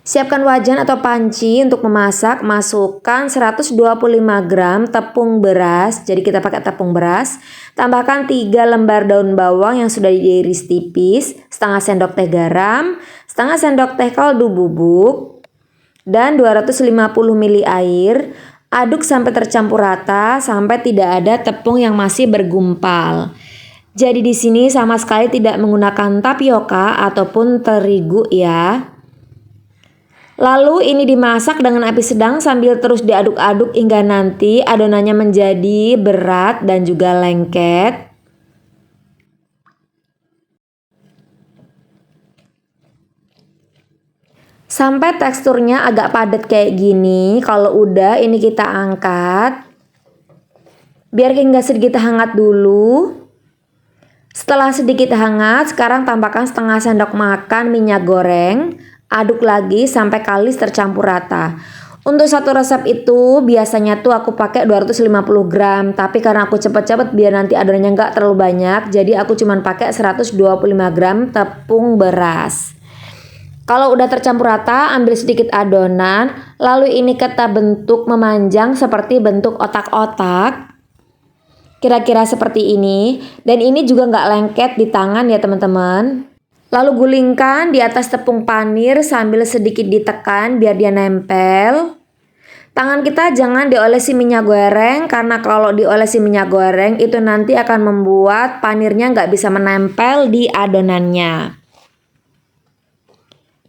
Siapkan wajan atau panci untuk memasak. Masukkan 125 gram tepung beras. Jadi kita pakai tepung beras. Tambahkan 3 lembar daun bawang yang sudah diiris tipis, setengah sendok teh garam, setengah sendok teh kaldu bubuk, dan 250 ml air. Aduk sampai tercampur rata sampai tidak ada tepung yang masih bergumpal. Jadi di sini sama sekali tidak menggunakan tapioka ataupun terigu ya. Lalu ini dimasak dengan api sedang sambil terus diaduk-aduk hingga nanti adonannya menjadi berat dan juga lengket. Sampai teksturnya agak padat kayak gini. Kalau udah ini kita angkat. Biar hingga sedikit hangat dulu. Setelah sedikit hangat, sekarang tambahkan setengah sendok makan minyak goreng. Aduk lagi sampai kalis tercampur rata. Untuk satu resep itu biasanya tuh aku pakai 250 gram. Tapi karena aku cepet-cepet biar nanti adonannya nggak terlalu banyak, jadi aku cuma pakai 125 gram tepung beras. Kalau udah tercampur rata, ambil sedikit adonan. Lalu ini kita bentuk memanjang seperti bentuk otak-otak. Kira-kira seperti ini. Dan ini juga nggak lengket di tangan ya teman-teman. Lalu gulingkan di atas tepung panir sambil sedikit ditekan biar dia nempel. Tangan kita jangan diolesi minyak goreng karena kalau diolesi minyak goreng itu nanti akan membuat panirnya nggak bisa menempel di adonannya.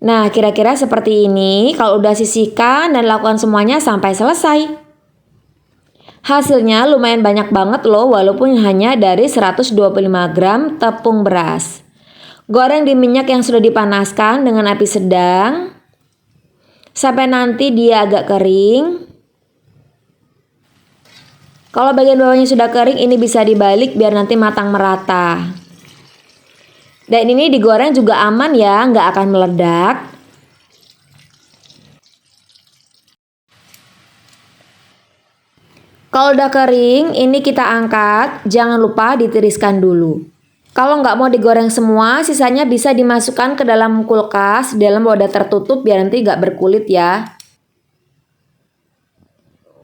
Nah kira-kira seperti ini. Kalau udah sisihkan dan lakukan semuanya sampai selesai. Hasilnya lumayan banyak banget loh walaupun hanya dari 125 gram tepung beras. Goreng di minyak yang sudah dipanaskan dengan api sedang sampai nanti dia agak kering. Kalau bagian bawahnya sudah kering, ini bisa dibalik biar nanti matang merata. Dan ini digoreng juga aman ya, nggak akan meledak. Kalau udah kering, ini kita angkat. Jangan lupa ditiriskan dulu. Kalau nggak mau digoreng semua, sisanya bisa dimasukkan ke dalam kulkas, dalam wadah tertutup biar nanti nggak berkulit ya.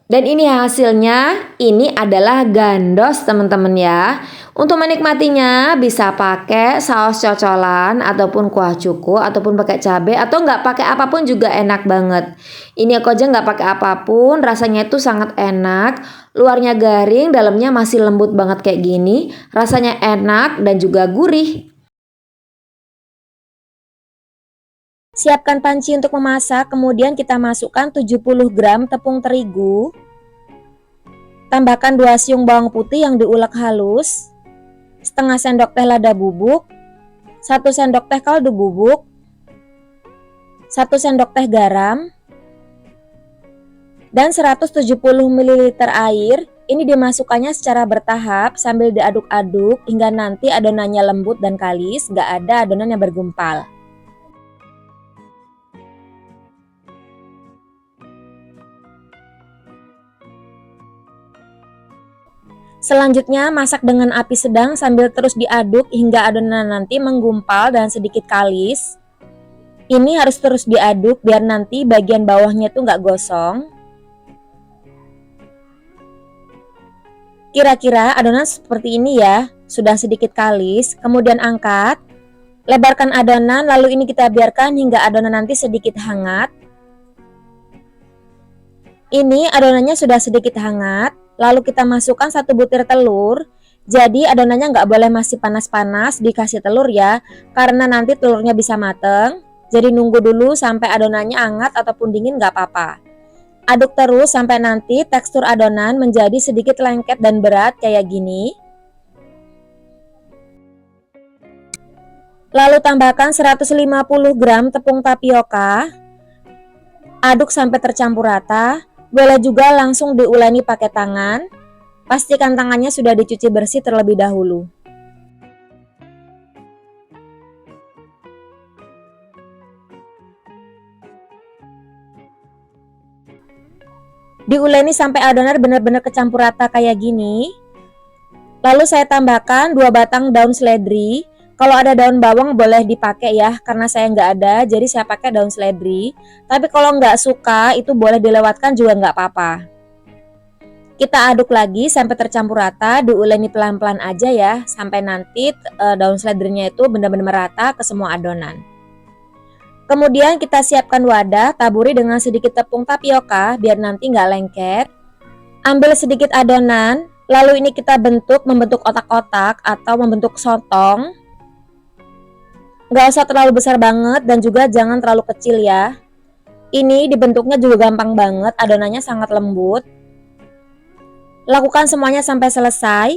Dan ini hasilnya, ini adalah gandos teman-teman ya. Untuk menikmatinya bisa pakai saus cocolan ataupun kuah cuko ataupun pakai cabai atau nggak pakai apapun juga enak banget. Ini aku aja nggak pakai apapun, rasanya itu sangat enak. Luarnya garing, dalamnya masih lembut banget kayak gini. Rasanya enak dan juga gurih. Siapkan panci untuk memasak, kemudian kita masukkan 70 gram tepung terigu. Tambahkan 2 siung bawang putih yang diulek halus, setengah sendok teh lada bubuk, 1 sendok teh kaldu bubuk, 1 sendok teh garam, dan 170 ml air. Ini dimasukkannya secara bertahap sambil diaduk-aduk hingga nanti adonannya lembut dan kalis, gak ada adonan yang bergumpal. Selanjutnya masak dengan api sedang sambil terus diaduk hingga adonan nanti menggumpal dan sedikit kalis. Ini harus terus diaduk biar nanti bagian bawahnya tuh nggak gosong. Kira-kira adonan seperti ini ya, sudah sedikit kalis. Kemudian angkat, lebarkan adonan lalu ini kita biarkan hingga adonan nanti sedikit hangat. Ini adonannya sudah sedikit hangat. Lalu kita masukkan 1 butir telur. Jadi adonannya nggak boleh masih panas-panas, dikasih telur ya. Karena nanti telurnya bisa mateng. Jadi nunggu dulu sampai adonannya hangat ataupun dingin nggak apa-apa. Aduk terus sampai nanti tekstur adonan menjadi sedikit lengket dan berat kayak gini. Lalu tambahkan 150 gram tepung tapioka. Aduk sampai tercampur rata. Boleh juga langsung diuleni pakai tangan. Pastikan tangannya sudah dicuci bersih terlebih dahulu. Diuleni sampai adonan benar-benar kecampur rata kayak gini. Lalu saya tambahkan 2 batang daun seledri. Kalau ada daun bawang boleh dipakai ya, karena saya nggak ada, jadi saya pakai daun seledri. Tapi kalau nggak suka, itu boleh dilewatkan juga nggak apa-apa. Kita aduk lagi sampai tercampur rata, diuleni pelan-pelan aja ya, sampai nanti daun seledrinya itu benar-benar merata ke semua adonan. Kemudian kita siapkan wadah, taburi dengan sedikit tepung tapioka biar nanti nggak lengket. Ambil sedikit adonan, lalu ini kita membentuk otak-otak atau membentuk sotong. Nggak usah terlalu besar banget dan juga jangan terlalu kecil ya. Ini dibentuknya juga gampang banget, adonannya sangat lembut. Lakukan semuanya sampai selesai.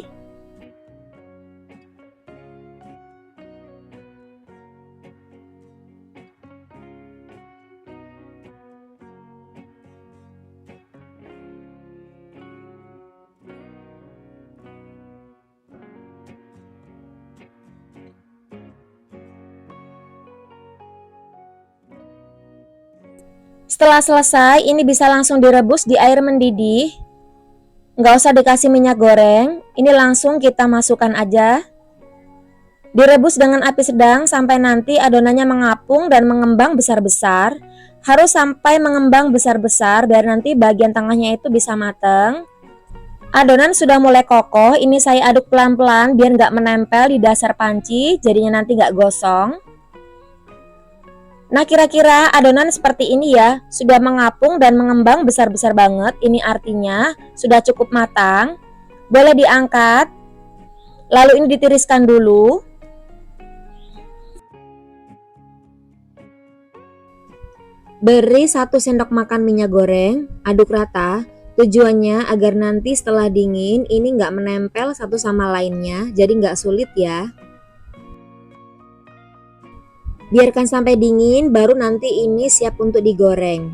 Setelah selesai, ini bisa langsung direbus di air mendidih. Nggak usah dikasih minyak goreng, ini langsung kita masukkan aja. Direbus dengan api sedang sampai nanti adonannya mengapung dan mengembang besar-besar. Harus sampai mengembang besar-besar biar nanti bagian tengahnya itu bisa mateng. Adonan sudah mulai kokoh, ini saya aduk pelan-pelan biar nggak menempel di dasar panci, jadinya nanti nggak gosong. Nah, kira-kira adonan seperti ini ya, sudah mengapung dan mengembang besar-besar banget. Ini artinya sudah cukup matang. Boleh diangkat. Lalu ini ditiriskan dulu. Beri 1 sendok makan minyak goreng, aduk rata. Tujuannya agar nanti setelah dingin ini nggak menempel satu sama lainnya, jadi nggak sulit ya. Biarkan sampai dingin, baru nanti ini siap untuk digoreng.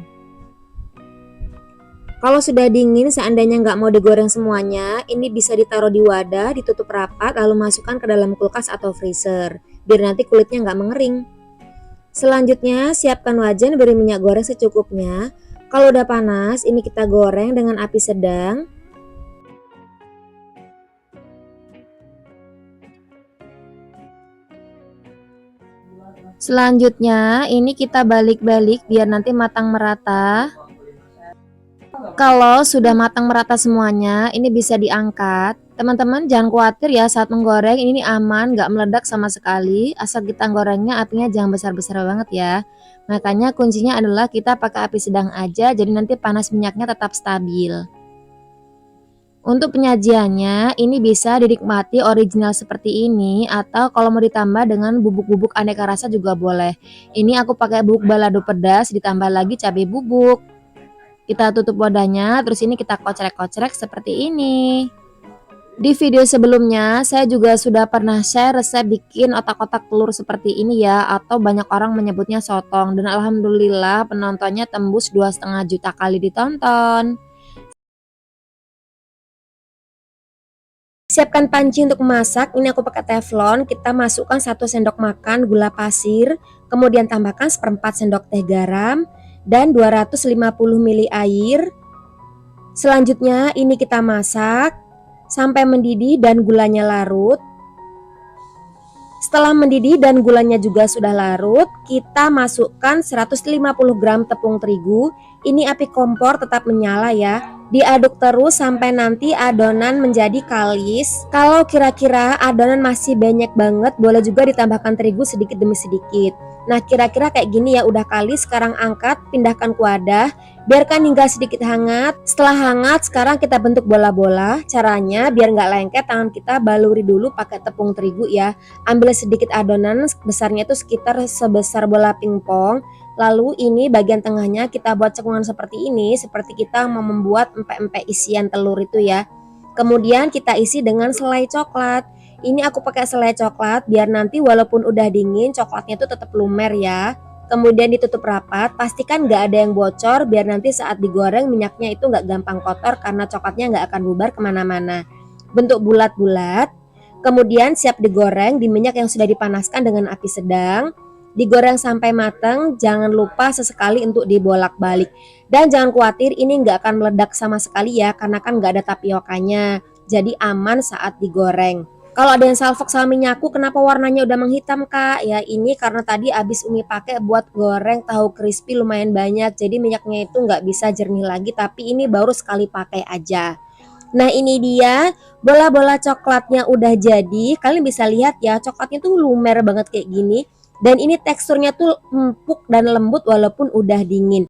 Kalau sudah dingin, seandainya nggak mau digoreng semuanya, ini bisa ditaruh di wadah, ditutup rapat, lalu masukkan ke dalam kulkas atau freezer, biar nanti kulitnya nggak mengering. Selanjutnya, siapkan wajan, beri minyak goreng secukupnya. Kalau udah panas, ini kita goreng dengan api sedang. Selanjutnya ini kita balik-balik biar nanti matang merata. Kalau sudah matang merata semuanya, ini bisa diangkat. Teman-teman jangan khawatir ya saat menggoreng, ini aman, nggak meledak sama sekali. Asal kita gorengnya apinya jangan besar-besar banget ya. Makanya kuncinya adalah kita pakai api sedang aja, jadi nanti panas minyaknya tetap stabil. Untuk penyajiannya, ini bisa dinikmati original seperti ini atau kalau mau ditambah dengan bubuk-bubuk aneka rasa juga boleh. Ini aku pakai bubuk balado pedas ditambah lagi cabai bubuk. Kita tutup wadahnya, terus ini kita kocrek-kocrek seperti ini. Di video sebelumnya, saya juga sudah pernah share resep bikin otak-otak telur seperti ini ya, atau banyak orang menyebutnya sotong. Dan alhamdulillah penontonnya tembus 2,5 juta kali ditonton. Siapkan panci untuk memasak. Ini aku pakai teflon. Kita masukkan 1 sendok makan gula pasir, kemudian tambahkan 1/4 sendok teh garam dan 250 ml air. Selanjutnya ini kita masak sampai mendidih dan gulanya larut. Setelah mendidih dan gulanya juga sudah larut, kita masukkan 150 gram tepung terigu. Ini api kompor tetap menyala ya. Diaduk terus sampai nanti adonan menjadi kalis. Kalau kira-kira adonan masih banyak banget, boleh juga ditambahkan terigu sedikit demi sedikit. Nah, kira-kira kayak gini ya, udah kalis. Sekarang angkat, pindahkan ke wadah. Biarkan hingga sedikit hangat. Setelah hangat, sekarang kita bentuk bola-bola. Caranya biar nggak lengket, tangan kita baluri dulu pakai tepung terigu ya. Ambil sedikit adonan, besarnya itu sekitar sebesar bola pingpong. Lalu ini bagian tengahnya kita buat cekungan seperti ini, seperti kita mau membuat empek-empek isian telur itu ya. Kemudian kita isi dengan selai coklat. Ini aku pakai selai coklat biar nanti walaupun udah dingin coklatnya itu tetap lumer ya. Kemudian ditutup rapat, pastikan nggak ada yang bocor biar nanti saat digoreng minyaknya itu nggak gampang kotor karena coklatnya nggak akan bubar kemana-mana. Bentuk bulat-bulat, kemudian siap digoreng di minyak yang sudah dipanaskan dengan api sedang. Digoreng sampai matang, jangan lupa sesekali untuk dibolak-balik. Dan jangan khawatir ini nggak akan meledak sama sekali ya, karena kan nggak ada tapiokanya. Jadi aman saat digoreng. Kalau ada yang salfok sama minyakku, kenapa warnanya udah menghitam Kak? Ya ini karena tadi abis Umi pakai buat goreng tahu crispy lumayan banyak, jadi minyaknya itu nggak bisa jernih lagi, tapi ini baru sekali pakai aja. Nah ini dia bola-bola coklatnya udah jadi. Kalian bisa lihat ya, coklatnya tuh lumer banget kayak gini. Dan ini teksturnya tuh empuk dan lembut walaupun udah dingin.